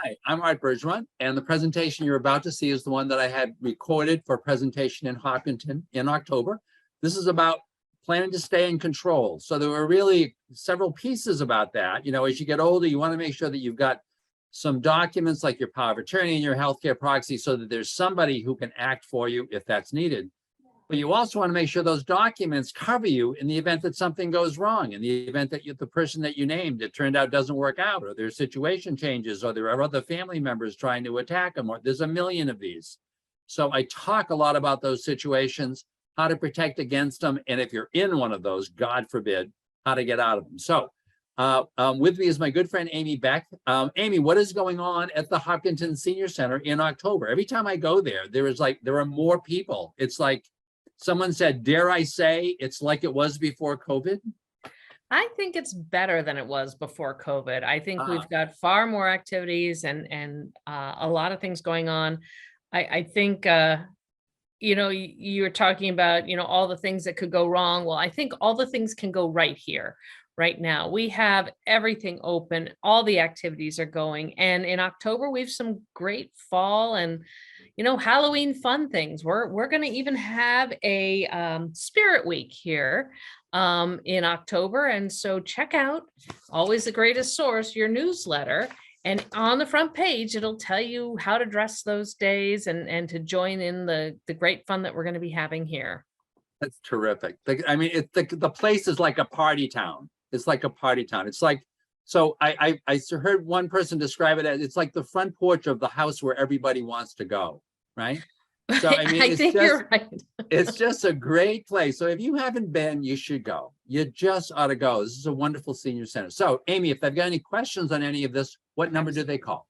Hi, I'm Art Bergeron, and the presentation you're about to see is the one that I had recorded for presentation in Hopkinton in October. This is about planning to stay in control. So there were really several pieces about that. You know, as you get older, you want to make sure that you've got some documents like your power of attorney and your healthcare proxy so that there's somebody who can act for you if that's needed. But you also want to make sure those documents cover you in the event that something goes wrong, in the event that the person that you named, it turned out doesn't work out, or their situation changes, or there are other family members trying to attack them, or there's a million of these. So I talk a lot about those situations, how to protect against them, and if you're in one of those, God forbid, how to get out of them. So with me is my good friend, Amy Beck. Amy, what is going on at the Hopkinton Senior Center in October? Every time I go there, there are more people. It's like, someone said, dare I say, it's like it was before COVID? I think it's better than it was before COVID. I think we've got far more activities and a lot of things going on. I think, you know, you're talking about, you know, all the things that could go wrong. Well, I think all the things can go right here, right now. We have everything open. All the activities are going. And in October, we have some great fall and Halloween fun things. We're going to even have a spirit week here in October. And so check out, always the greatest source, your newsletter. And on the front page, it'll tell you how to dress those days and to join in the great fun that we're going to be having here. That's terrific. I mean, the place is like a party town. It's like a party town. It's like, so I heard one person describe it as it's like the front porch of the house where everybody wants to go, right? So I mean, I think you're right. It's just a great place. So if you haven't been, you should go. You just ought to go. This is a wonderful senior center. So Amy, if they've got any questions on any of this, what number do they call?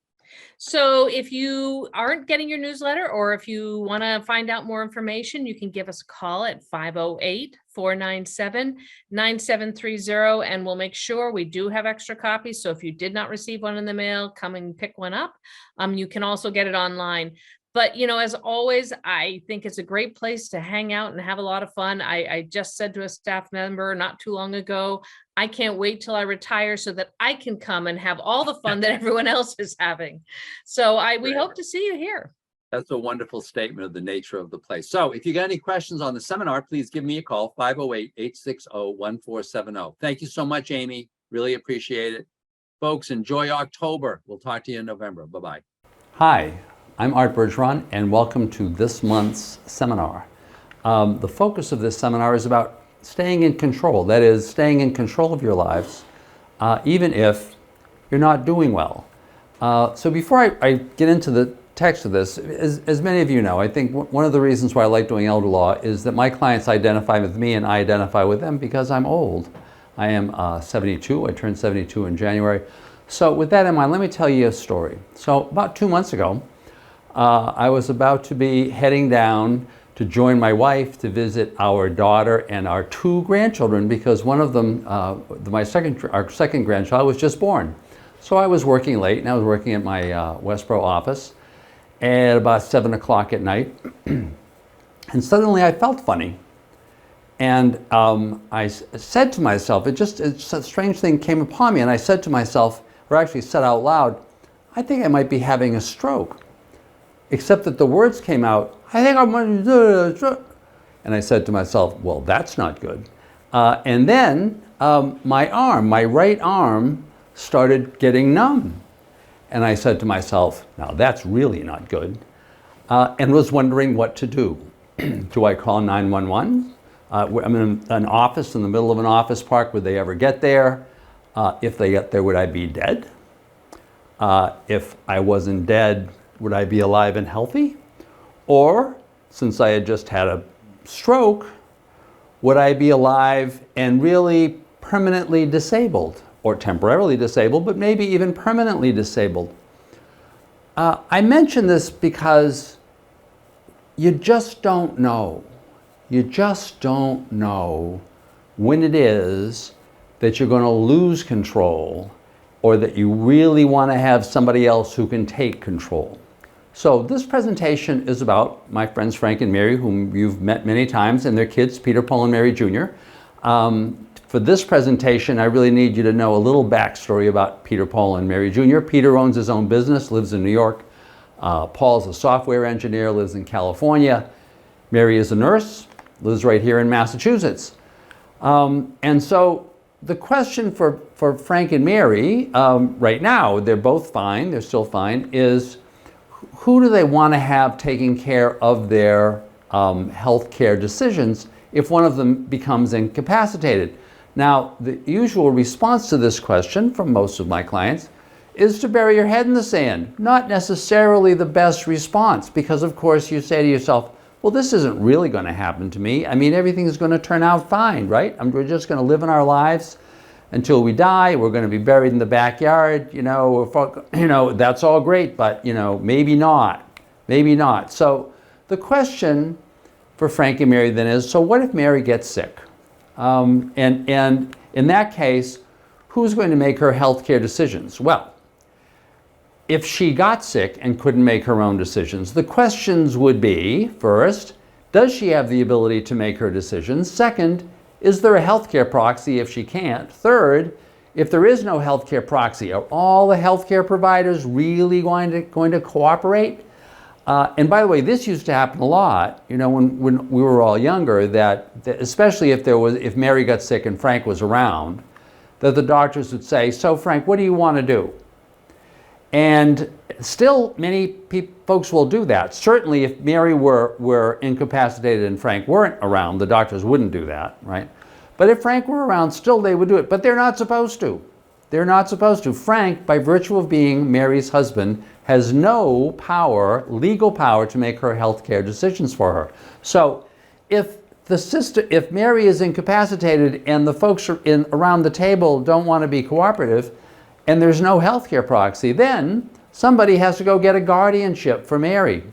So if you aren't getting your newsletter or if you want to find out more information, you can give us a call at 508-497-9730 and we'll make sure we do have extra copies. So if you did not receive one in the mail, come and pick one up. You can also get it online. But, you know, as always, I think it's a great place to hang out and have a lot of fun. I just said to a staff member not too long ago, I can't wait till I retire so that I can come and have all the fun that everyone else is having. So we hope to see you here. That's a wonderful statement of the nature of the place. So if you got any questions on the seminar, please give me a call, 508-860-1470. Thank you so much, Amy. Really appreciate it. Folks, enjoy October. We'll talk to you in November. Bye-bye. Hi, I'm Art Bergeron, and welcome to this month's seminar. The focus of this seminar is about staying in control. That is, staying in control of your lives, even if you're not doing well. So before I get into the text of this, as many of you know, I think one of the reasons why I like doing elder law is that my clients identify with me and I identify with them because I'm old. I am 72. I turned 72 in January. So with that in mind, let me tell you a story. So about 2 months ago, I was about to be heading down to join my wife to visit our daughter and our 2 grandchildren because one of them, our second grandchild, was just born. So I was working late and I was working at my Westboro office at about 7 o'clock at night. And suddenly I felt funny. And I said to myself, a strange thing came upon me, and I said to myself, or actually said out loud, I think I might be having a stroke. Except that the words came out, I think I'm going to do a stroke. And I said to myself, well, that's not good. And then my right arm started getting numb. And I said to myself, now that's really not good. And was wondering what to do. Do I call 911? I'm in an office, in the middle of an office park. Would they ever get there? If they get there, would I be dead? If I wasn't dead, would I be alive and healthy? Or, since I had just had a stroke, would I be alive and really permanently disabled? Or temporarily disabled, but maybe even permanently disabled? I mention this because you just don't know. You just don't know when it is that you're going to lose control or that you really want to have somebody else who can take control. So this presentation is about my friends Frank and Mary, whom you've met many times, and their kids, Peter, Paul, and Mary Jr. For for this presentation, I really need you to know a little backstory about Peter, Paul, and Mary Jr. Peter owns his own business, lives in New York. Paul's a software engineer, lives in California. Mary is a nurse, lives right here in Massachusetts. And so the question for Frank and Mary right now, they're both fine, they're still fine, is who do they want to have taking care of their health care decisions if one of them becomes incapacitated? Now, the usual response to this question from most of my clients is to bury your head in the sand. Not necessarily the best response, because of course you say to yourself, well, this isn't really going to happen to me. I mean, everything's going to turn out fine, right? We're just going to live in our lives until we die. We're going to be buried in the backyard, that's all great, but maybe not, maybe not. So the question for Frank and Mary then is, so what if Mary gets sick? And in that case, who's going to make her healthcare decisions? Well, if she got sick and couldn't make her own decisions, the questions would be, first, does she have the ability to make her decisions? Second, is there a healthcare proxy if she can't? Third, if there is no healthcare proxy, are all the healthcare providers really going to cooperate? And by the way, this used to happen a lot, when we were all younger, that especially if Mary got sick and Frank was around, that the doctors would say, so Frank, what do you want to do? And still many folks will do that. Certainly if Mary were incapacitated and Frank weren't around, the doctors wouldn't do that, right? But if Frank were around, still they would do it, but they're not supposed to. They're not supposed to. Frank, by virtue of being Mary's husband, has no power, legal power, to make her healthcare decisions for her. So if Mary is incapacitated and the folks around the table don't want to be cooperative, and there's no healthcare proxy, then somebody has to go get a guardianship for Mary,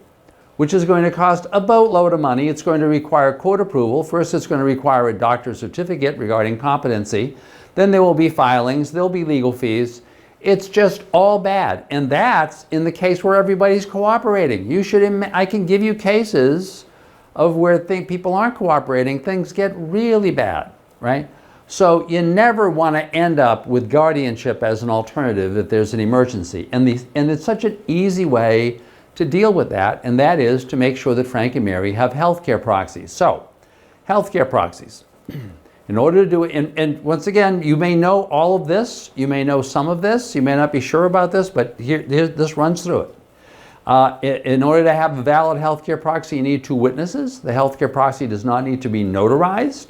which is going to cost a boatload of money. It's going to require court approval. First, it's going to require a doctor's certificate regarding competency. Then there will be filings, there'll be legal fees. It's just all bad. And that's in the case where everybody's cooperating. I can give you cases of where people aren't cooperating, things get really bad, right? So you never want to end up with guardianship as an alternative if there's an emergency. And it's such an easy way to deal with that, and that is to make sure that Frank and Mary have healthcare proxies. So, healthcare proxies. In order to do it, and once again, you may know all of this, you may know some of this, you may not be sure about this, but this runs through it. In order to have a valid healthcare proxy, you need two witnesses. The healthcare proxy does not need to be notarized.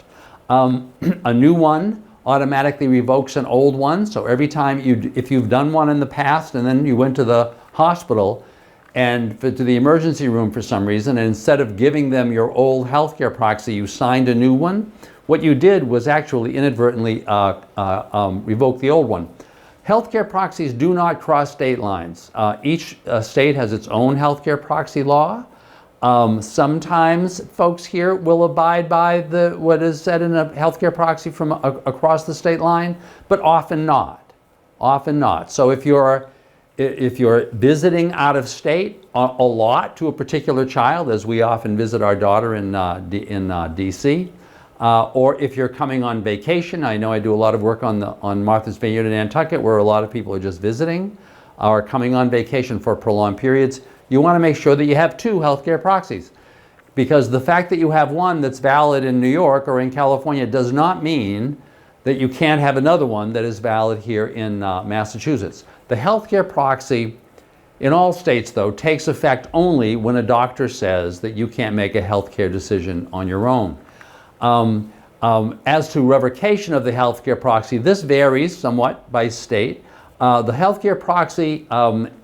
A new one automatically revokes an old one. So every time if you've done one in the past and then you went to the hospital and to the emergency room for some reason, and instead of giving them your old healthcare proxy, you signed a new one, what you did was actually inadvertently revoke the old one. Healthcare proxies do not cross state lines. Each state has its own healthcare proxy law. Sometimes folks here will abide by what is said in a healthcare proxy from across the state line, but often not. Often not. So if you're visiting out of state a lot to a particular child, as we often visit our daughter in DC, or if you're coming on vacation, I know I do a lot of work on Martha's Vineyard in Nantucket, where a lot of people are just visiting or coming on vacation for prolonged periods. You want to make sure that you have two healthcare proxies, because the fact that you have one that's valid in New York or in California does not mean that you can't have another one that is valid here in Massachusetts. The healthcare proxy in all states, though, takes effect only when a doctor says that you can't make a healthcare decision on your own. As to revocation of the healthcare proxy, this varies somewhat by state. The healthcare proxy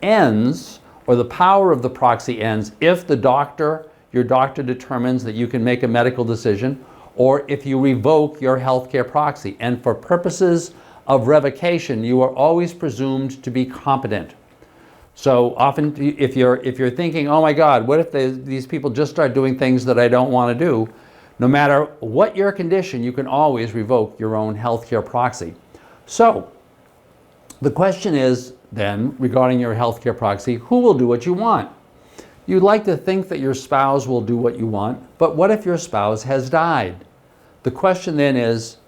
ends, or the power of the proxy ends, if your doctor determines that you can make a medical decision, or if you revoke your healthcare proxy. And for purposes of revocation, you are always presumed to be competent. So often, if you're thinking, oh my God, what if these people just start doing things that I don't want to do? No matter what your condition, you can always revoke your own healthcare proxy. So the question is then, regarding your healthcare proxy, who will do what you want? You'd like to think that your spouse will do what you want, but what if your spouse has died? The question then is,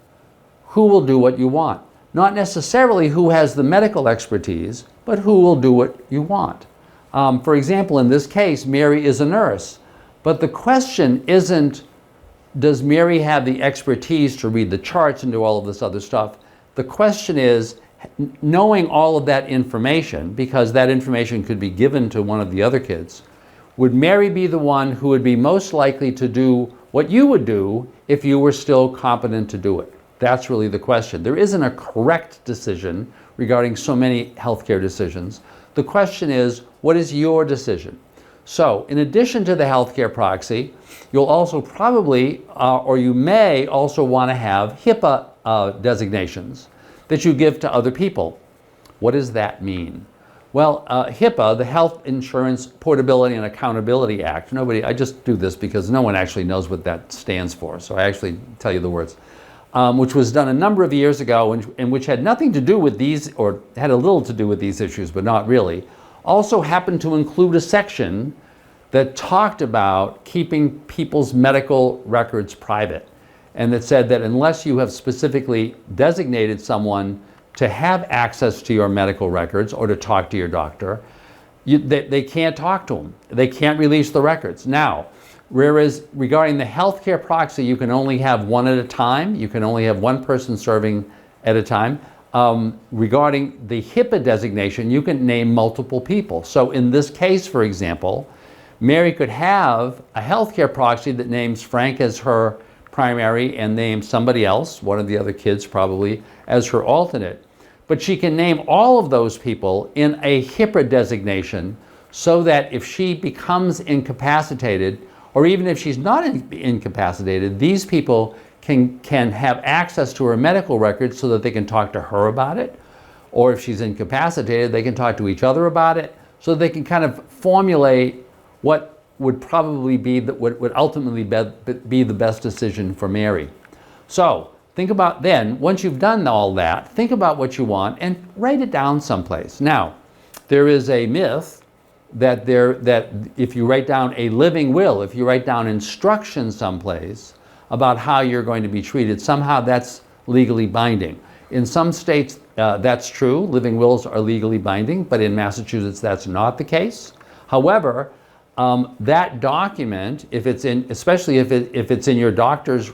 who will do what you want. Not necessarily who has the medical expertise, but who will do what you want. For example, in this case, Mary is a nurse, but the question isn't, does Mary have the expertise to read the charts and do all of this other stuff? The question is, knowing all of that information, because that information could be given to one of the other kids, would Mary be the one who would be most likely to do what you would do if you were still competent to do it? That's really the question. There isn't a correct decision regarding so many healthcare decisions. The question is, what is your decision? So, in addition to the healthcare proxy, you'll also probably, or you may also want to have HIPAA designations that you give to other people. What does that mean? Well, HIPAA, the Health Insurance Portability and Accountability Act, I just do this because no one actually knows what that stands for, so I actually tell you the words, which was done a number of years ago and which had nothing to do with these, or had a little to do with these issues, but not really, also happened to include a section that talked about keeping people's medical records private, and that said that unless you have specifically designated someone to have access to your medical records or to talk to your doctor, they can't talk to them. They can't release the records. Now, whereas regarding the healthcare proxy, you can only have one at a time. You can only have one person serving at a time. Regarding the HIPAA designation, you can name multiple people. So in this case, for example, Mary could have a healthcare proxy that names Frank as her primary and names somebody else, one of the other kids probably, as her alternate. But she can name all of those people in a HIPAA designation so that if she becomes incapacitated, or even if she's not incapacitated, these people can have access to her medical records so that they can talk to her about it. Or if she's incapacitated, they can talk to each other about it, so they can kind of formulate what would probably be, what would ultimately be the best decision for Mary. So think about then, once you've done all that, think about what you want and write it down someplace. Now, there is a myth that if you write down a living will, if you write down instructions someplace about how you're going to be treated, somehow that's legally binding. In some states, that's true. Living wills are legally binding, but in Massachusetts, that's not the case. However, that document, especially if it's in your doctor's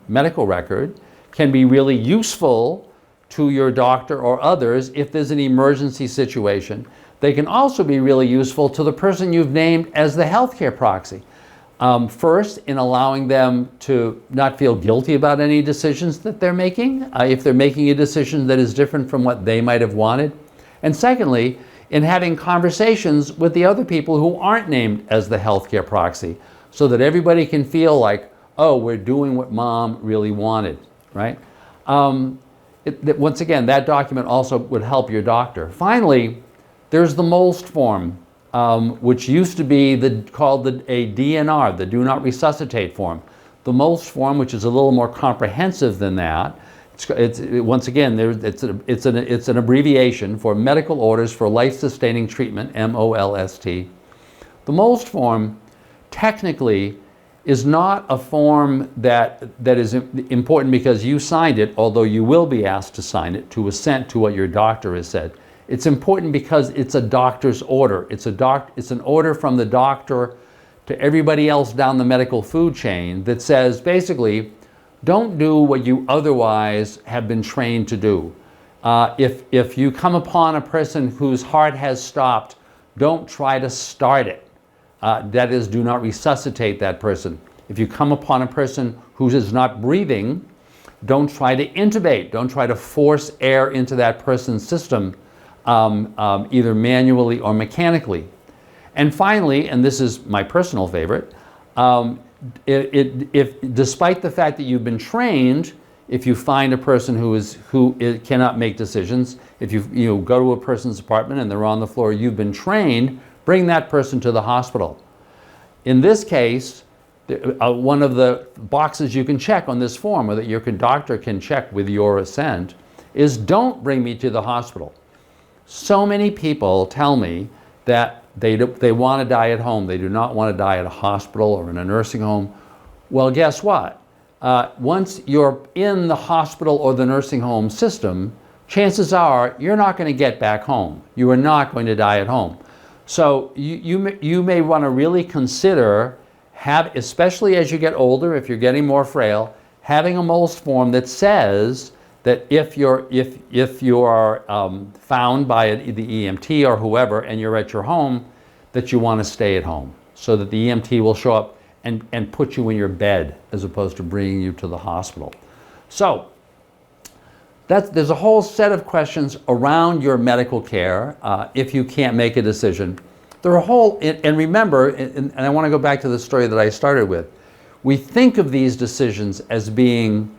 medical record, can be really useful to your doctor or others if there's an emergency situation. They can also be really useful to the person you've named as the healthcare proxy. First, in allowing them to not feel guilty about any decisions that they're making, if they're making a decision that is different from what they might have wanted. And secondly, in having conversations with the other people who aren't named as the healthcare proxy, so that everybody can feel like, oh, we're doing what mom really wanted, right? Once again, that document also would help your doctor. Finally, there's the MOLST form, which used to be called a DNR, the Do Not Resuscitate form. The MOLST form, which is a little more comprehensive than that, once again, it's an abbreviation for Medical Orders for Life-Sustaining Treatment, MOLST. The MOLST form technically is not a form that is important because you signed it, although you will be asked to sign it to assent to what your doctor has said. It's important because it's a doctor's order. It's an order from the doctor to everybody else down the medical food chain that says, basically, don't do what you otherwise have been trained to do. If you come upon a person whose heart has stopped, don't try to start it. That is, do not resuscitate that person. If you come upon a person who is not breathing, don't try to intubate. Don't try to force air into that person's system, either manually or mechanically. And finally, and this is my personal favorite, if despite the fact that you've been trained, if you find a person who cannot make decisions, if you go to a person's apartment and they're on the floor, you've been trained, bring that person to the hospital. In this case, one of the boxes you can check on this form, or that your doctor can check with your assent, is don't bring me to the hospital. So many people tell me that they want to die at home. They do not want to die at a hospital or in a nursing home. Well, guess what? once you're in the hospital or the nursing home system, chances are you're not going to get back home. You are not going to die at home. So you may want to really consider, especially as you get older, if you're getting more frail, having a MOLST form that says that if you are found by the EMT or whoever and you're at your home, that you want to stay at home, so that the EMT will show up and put you in your bed as opposed to bringing you to the hospital. So there's a whole set of questions around your medical care if you can't make a decision. There are and remember, and I want to go back to the story that I started with, we think of these decisions as being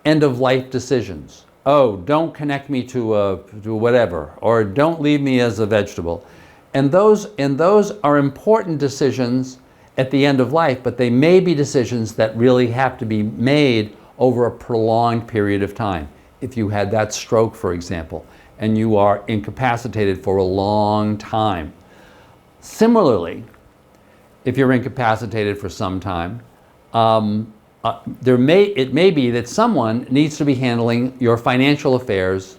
end-of-life decisions. Oh, don't connect me to whatever, or don't leave me as a vegetable. And those are important decisions at the end of life, but they may be decisions that really have to be made over a prolonged period of time. If you had that stroke, for example, and you are incapacitated for a long time. Similarly, if you're incapacitated for some time, it may be that someone needs to be handling your financial affairs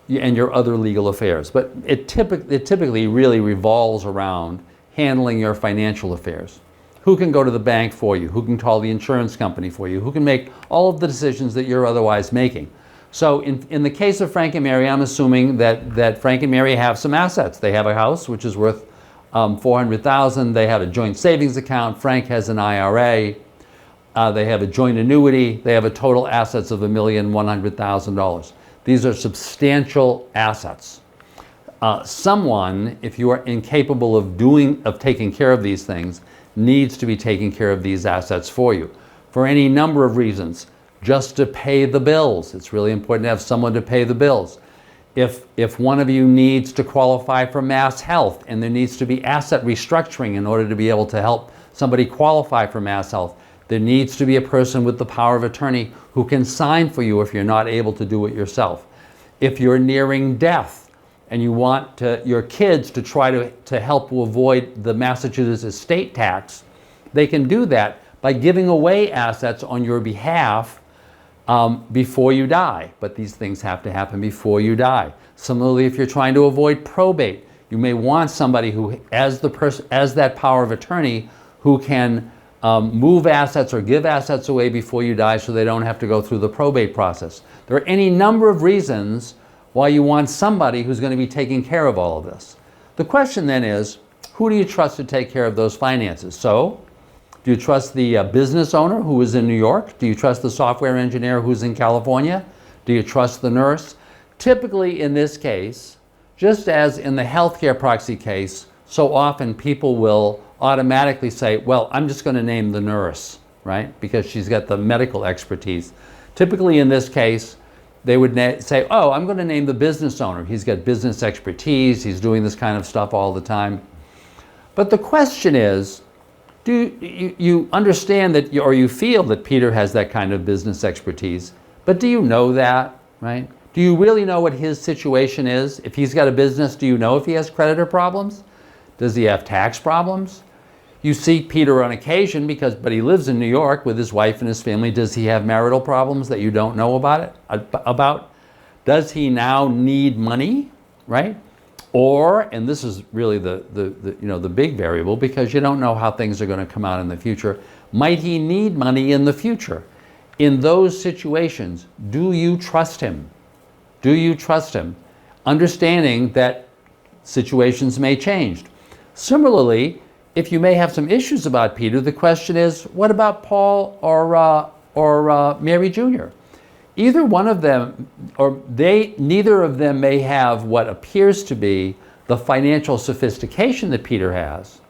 and your other legal affairs. But it typically really revolves around handling your financial affairs. Who can go to the bank for you? Who can call the insurance company for you? Who can make all of the decisions that you're otherwise making? So in the case of Frank and Mary, I'm assuming that Frank and Mary have some assets. They have a house, which is worth $400,000. They have a joint savings account. Frank has an IRA. They have a joint annuity. They have a total assets of $1,100,000. These are substantial assets. Someone, if you are incapable of taking care of these things, needs to be taking care of these assets for you for any number of reasons. Just to pay the bills. It's really important to have someone to pay the bills. If one of you needs to qualify for mass health and there needs to be asset restructuring in order to be able to help somebody qualify for mass health, there needs to be a person with the power of attorney who can sign for you if you're not able to do it yourself. If you're nearing death and you want your kids to try to help avoid the Massachusetts estate tax, they can do that by giving away assets on your behalf before you die. But these things have to happen before you die. Similarly, if you're trying to avoid probate, you may want somebody who, as that power of attorney, who can move assets or give assets away before you die so they don't have to go through the probate process. There are any number of reasons why you want somebody who's going to be taking care of all of this. The question then is, who do you trust to take care of those finances? So, do you trust the business owner who is in New York? Do you trust the software engineer who's in California? Do you trust the nurse? Typically in this case, just as in the healthcare proxy case, so often people will automatically say, well, I'm just going to name the nurse, right? Because she's got the medical expertise. Typically in this case, they would say, oh, I'm going to name the business owner. He's got business expertise. He's doing this kind of stuff all the time. But the question is, do you understand that, or you feel that Peter has that kind of business expertise, but do you know that, right? Do you really know what his situation is? If he's got a business, do you know if he has creditor problems? Does he have tax problems? You see Peter on occasion but he lives in New York with his wife and his family. Does he have marital problems that you don't know about? Does he now need money, right? Or, and this is really the big variable, because you don't know how things are going to come out in the future, might he need money in the future? In those situations, do you trust him? Do you trust him? Understanding that situations may change. Similarly, if you may have some issues about Peter, the question is, what about Paul or Mary Jr.? Either one of them, neither of them may have what appears to be the financial sophistication that Peter has.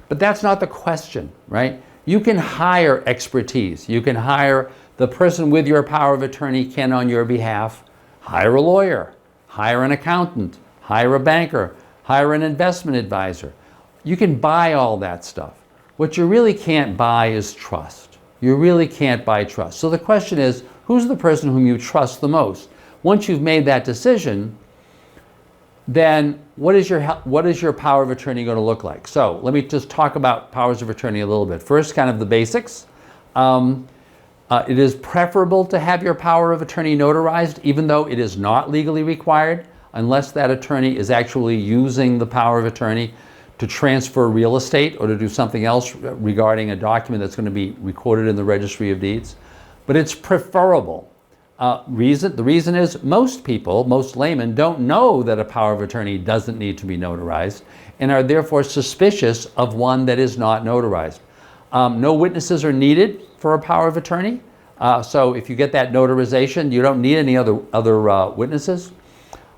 But that's not the question, right? You can hire expertise. You can hire the person with your power of attorney can on your behalf. Hire a lawyer, hire an accountant, hire a banker, hire an investment advisor. You can buy all that stuff. What you really can't buy is trust. You really can't buy trust. So the question is, who's the person whom you trust the most? Once you've made that decision, then what is your power of attorney going to look like? So let me just talk about powers of attorney a little bit. First, kind of the basics. It is preferable to have your power of attorney notarized, even though it is not legally required, unless that attorney is actually using the power of attorney to transfer real estate or to do something else regarding a document that's going to be recorded in the Registry of Deeds. But it's preferable. The reason is most people, most laymen, don't know that a power of attorney doesn't need to be notarized and are therefore suspicious of one that is not notarized. No witnesses are needed for a power of attorney. So if you get that notarization, you don't need any other witnesses.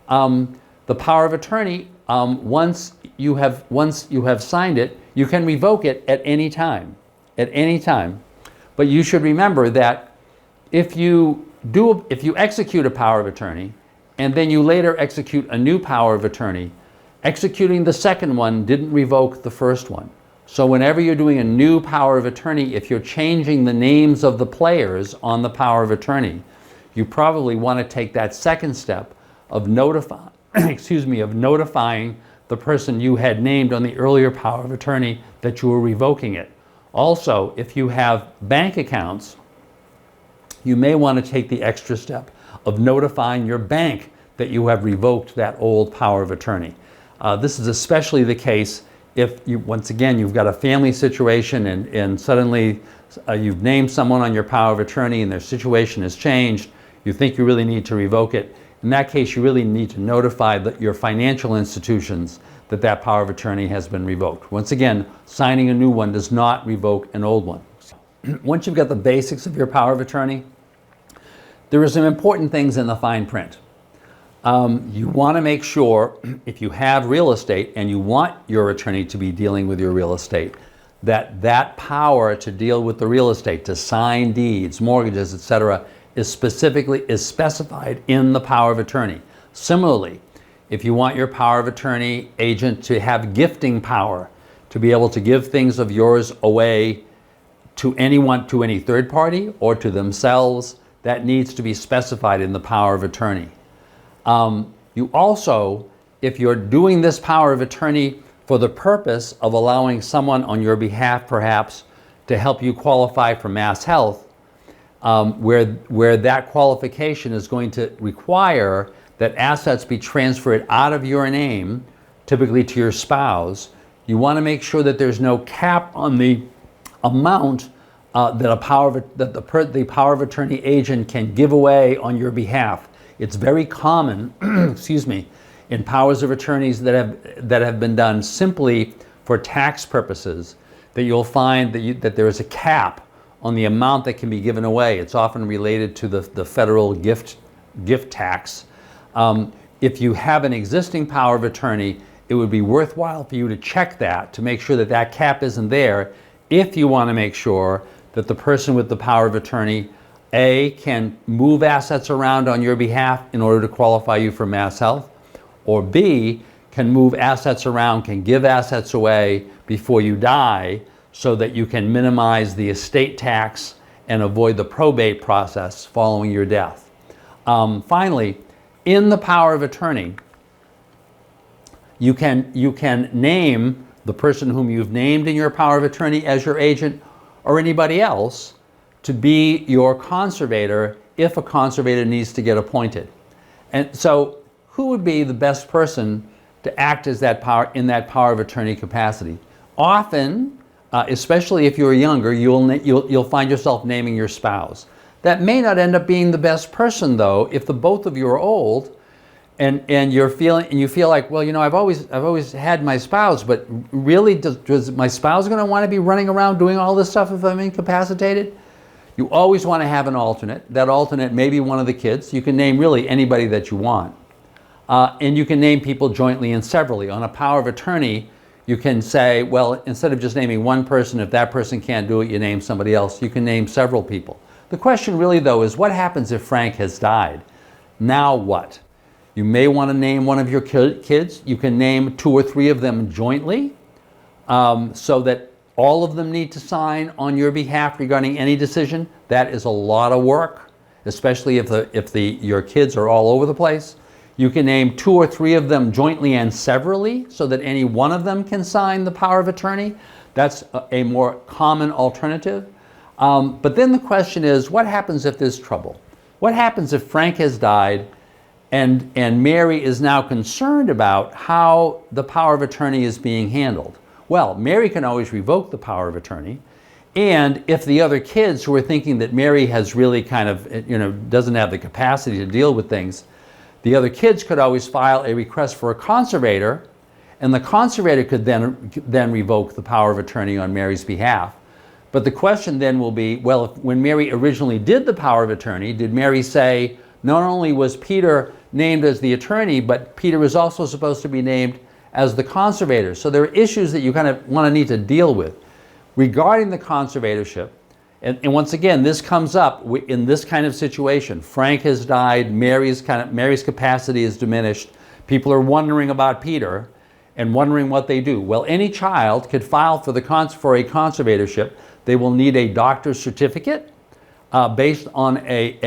The power of attorney, once you have signed it, you can revoke it at any time. At any time. But you should remember that if you execute a power of attorney and then you later execute a new power of attorney, executing the second one didn't revoke the first one. So whenever you're doing a new power of attorney, if you're changing the names of the players on the power of attorney, you probably want to take that second step of notifying the person you had named on the earlier power of attorney that you were revoking it. Also, if you have bank accounts, you may want to take the extra step of notifying your bank that you have revoked that old power of attorney. This is especially the case if once again, you've got a family situation and suddenly you've named someone on your power of attorney and their situation has changed, you think you really need to revoke it. In that case, you really need to notify your financial institutions that that power of attorney has been revoked. Once again, signing a new one does not revoke an old one. Once you've got the basics of your power of attorney, there are some important things in the fine print. You want to make sure, if you have real estate and you want your attorney to be dealing with your real estate, that power to deal with the real estate, to sign deeds, mortgages, etc., is specified in the power of attorney. Similarly, if you want your power of attorney agent to have gifting power, to be able to give things of yours away to anyone, to any third party or to themselves, that needs to be specified in the power of attorney. You also, if you're doing this power of attorney for the purpose of allowing someone on your behalf perhaps to help you qualify for mass health, where that qualification is going to require that assets be transferred out of your name, typically to your spouse, you want to make sure that there's no cap on the amount that the power of attorney agent can give away on your behalf. It's very common, excuse me, in powers of attorneys that have been done simply for tax purposes, that you'll find that there is a cap on the amount that can be given away. It's often related to the federal gift tax. If you have an existing power of attorney, it would be worthwhile for you to check that to make sure that that cap isn't there, if you want to make sure that the person with the power of attorney A, can move assets around on your behalf in order to qualify you for mass health, or B, can move assets around, can give assets away before you die so that you can minimize the estate tax and avoid the probate process following your death. Finally, in the power of attorney, you can name the person whom you've named in your power of attorney as your agent or anybody else to be your conservator if a conservator needs to get appointed. And so who would be the best person to act as that power in that power of attorney capacity? Often, especially if you're younger, you'll find yourself naming your spouse. That may not end up being the best person though, if the both of you are old and you feel like, well, you know, I've always had my spouse, but really does my spouse going to want to be running around doing all this stuff if I'm incapacitated? You always want to have an alternate. That alternate may be one of the kids. You can name really anybody that you want. And you can name people jointly and severally. On a power of attorney, you can say, well, instead of just naming one person, if that person can't do it, you name somebody else. You can name several people. The question really, though, is what happens if Frank has died? Now what? You may want to name one of your kids. You can name 2 or 3 of them jointly so that all of them need to sign on your behalf regarding any decision. That is a lot of work, especially if your kids are all over the place. You can name 2 or 3 of them jointly and severally so that any one of them can sign the power of attorney. That's a more common alternative. But then the question is, what happens if there's trouble? What happens if Frank has died and Mary is now concerned about how the power of attorney is being handled? Well, Mary can always revoke the power of attorney. And if the other kids who are thinking that Mary has really kind of, doesn't have the capacity to deal with things, the other kids could always file a request for a conservator, and the conservator could then revoke the power of attorney on Mary's behalf. But the question then will be, well, when Mary originally did the power of attorney, did Mary say, not only was Peter named as the attorney, but Peter was also supposed to be named as the conservator? So there are issues that you kind of want to need to deal with regarding the conservatorship. And once again, this comes up in this kind of situation. Frank has died, Mary's capacity is diminished. People are wondering about Peter and wondering what they do. Well, any child could file for a conservatorship. They will need a doctor's certificate based on having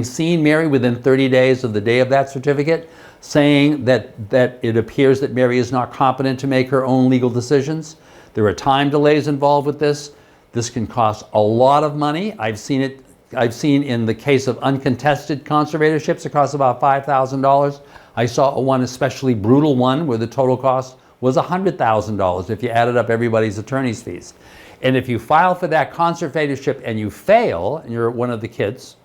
seen Mary within 30 days of the day of that certificate, saying that it appears that Mary is not competent to make her own legal decisions. There are time delays involved with this. This can cost a lot of money. I've seen in the case of uncontested conservatorships, it costs about $5,000. I saw one especially brutal one where the total cost was $100,000 if you added up everybody's attorney's fees. And if you file for that conservatorship and you fail, and you're one of the kids,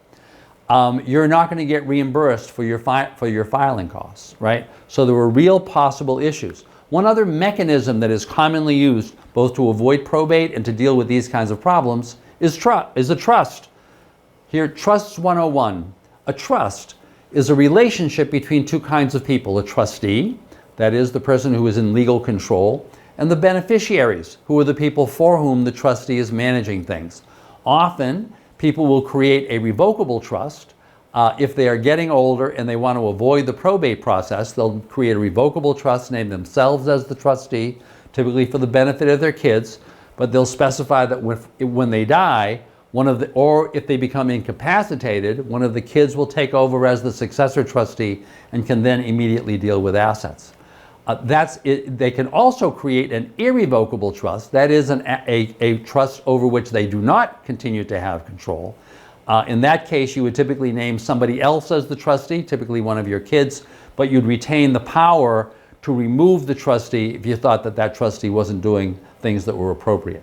you're not going to get reimbursed for your filing costs, right? So there were real possible issues. One other mechanism that is commonly used both to avoid probate and to deal with these kinds of problems is a trust. Here, Trusts 101. A trust is a relationship between two kinds of people: a trustee, that is the person who is in legal control, and the beneficiaries, who are the people for whom the trustee is managing things. Often, people will create a revocable trust. If they are getting older and they want to avoid the probate process, they'll create a revocable trust, name themselves as the trustee, typically for the benefit of their kids, but they'll specify that when they die, or if they become incapacitated, one of the kids will take over as the successor trustee and can then immediately deal with assets. They can also create an irrevocable trust, that is a trust over which they do not continue to have control. In that case, you would typically name somebody else as the trustee, typically one of your kids, but you'd retain the power to remove the trustee if you thought that trustee wasn't doing things that were appropriate.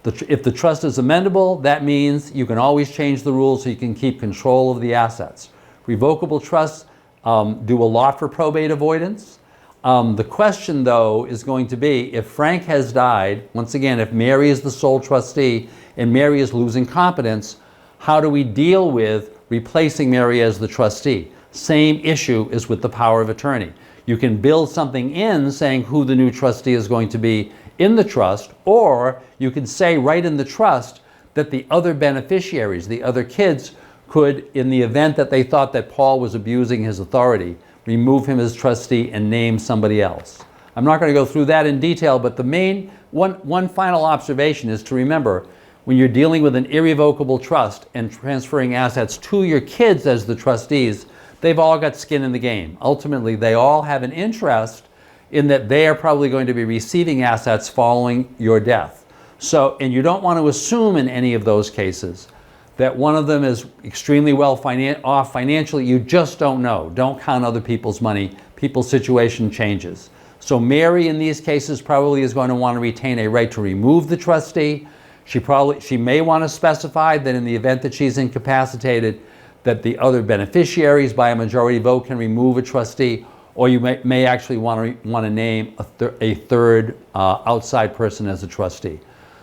If the trust is amendable, that means you can always change the rules so you can keep control of the assets. Revocable trusts do a lot for probate avoidance. The question, though, is going to be, if Frank has died, once again, if Mary is the sole trustee and Mary is losing competence, how do we deal with replacing Mary as the trustee? Same issue as with the power of attorney. You can build something in saying who the new trustee is going to be in the trust, or you can say right in the trust that the other beneficiaries, the other kids, could, in the event that they thought that Paul was abusing his authority, remove him as trustee and name somebody else. I'm not going to go through that in detail, but the main one final observation is to remember, when you're dealing with an irrevocable trust and transferring assets to your kids as the trustees, they've all got skin in the game. Ultimately, they all have an interest in that they are probably going to be receiving assets following your death. And you don't want to assume in any of those cases that one of them is extremely well off financially. You just don't know. Don't count other people's money. People's situation changes. So Mary, in these cases, probably is going to want to retain a right to remove the trustee. She may want to specify that in the event that she's incapacitated, that the other beneficiaries by a majority vote can remove a trustee, or you may actually want to name a third outside person as a trustee.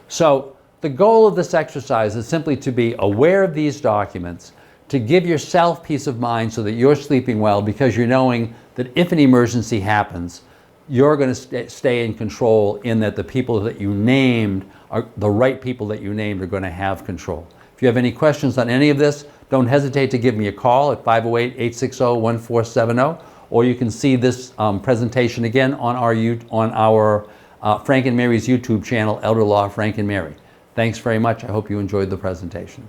So the goal of this exercise is simply to be aware of these documents, to give yourself peace of mind so that you're sleeping well, because you're knowing that if an emergency happens, you're going to stay in control, in that the people that you named are the right people that you named are going to have control. If you have any questions on any of this, don't hesitate to give me a call at 508-860-1470, or you can see this presentation again on our Frank and Mary's YouTube channel, Elder Law Frank and Mary. Thanks very much. I hope you enjoyed the presentation.